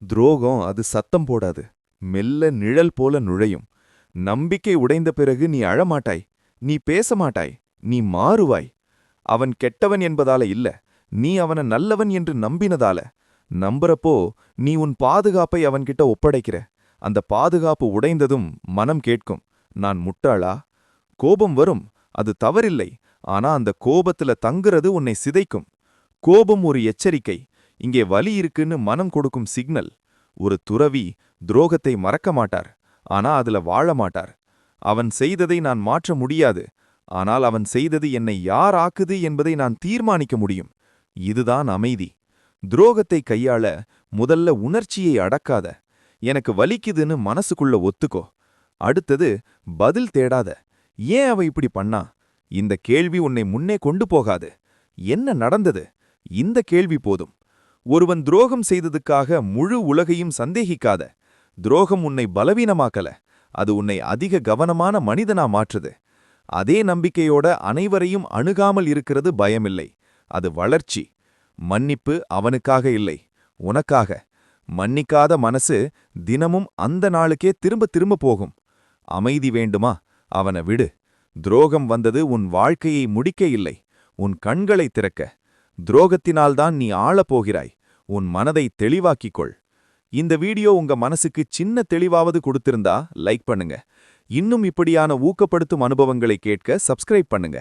துரோகம் அது சத்தம் போடாது. மெல்ல நிழல் போல நுழையும். நம்பிக்கை உடைந்த பிறகு நீ அழமாட்டாய், நீ பேச மாட்டாய், நீ மாறுவாய். அவன் கெட்டவன் என்பதால இல்ல, நீ அவன நல்லவன் என்று நம்பினதால. நம்புறப்போ நீ உன் பாதுகாப்பை அவன்கிட்ட ஒப்படைக்கிற. அந்த பாதுகாப்பு உடைந்ததும் மனம் கேட்கும், நான் முட்டாளா? கோபம் வரும், அது தவறில்லை. ஆனா அந்த கோபத்துல தங்குறது உன்னை சிதைக்கும். கோபம் ஒரு எச்சரிக்கை, இங்கே வலி இருக்குன்னு மனம் கொடுக்கும் சிக்னல். ஒரு துறவி துரோகத்தை மறக்க மாட்டார், ஆனா அதுல வாழ மாட்டார். அவன் செய்ததை நான் மாற்ற முடியாது, ஆனால் அவன் செய்தது என்னை யார் ஆக்குது என்பதை நான் தீர்மானிக்க முடியும். இதுதான் அமைதி. துரோகத்தை கையாள முதல்ல உணர்ச்சியை அடக்காத. எனக்கு வலிக்குதுன்னு மனசுக்குள்ள ஒத்துக்கோ. அடுத்தது, பதில் தேடாத. ஏன் அவ இப்படி பண்ணா? இந்த கேள்வி உன்னை முன்னே கொண்டு போகாது. என்ன நடந்தது? இந்த கேள்வி போதும். ஒருவன் துரோகம் செய்ததுக்காக முழு உலகையும் சந்தேகிக்காத. துரோகம் உன்னை பலவீனமாக்கல, அது உன்னை அதிக கவனமான மனிதனா மாற்றுது. அதே நம்பிக்கையோட அனைவரையும் அணுகாமல் இருக்கிறது பயமில்லை, அது வளர்ச்சி. மன்னிப்பு அவனுக்காக இல்லை, உனக்காக. மன்னிக்காத மனசு தினமும் அந்த நாளுக்கே திரும்ப திரும்ப போகும். அமைதி வேண்டுமா? அவனை விடு. துரோகம் வந்தது உன் வாழ்க்கையை முடிக்க இல்லை, உன் கண்களை திறக்க. துரோகத்தினால்தான் நீ ஆளப் போகிறாய். உன் மனதை தெளிவாக்கிக்கொள். இந்த வீடியோ உங்க மனசுக்கு சின்ன தெளிவாவது கொடுத்திருந்தா லைக் பண்ணுங்க. இன்னும் இப்படியான ஊக்கப்படுத்தும் அனுபவங்களை கேட்க சப்ஸ்கிரைப் பண்ணுங்க.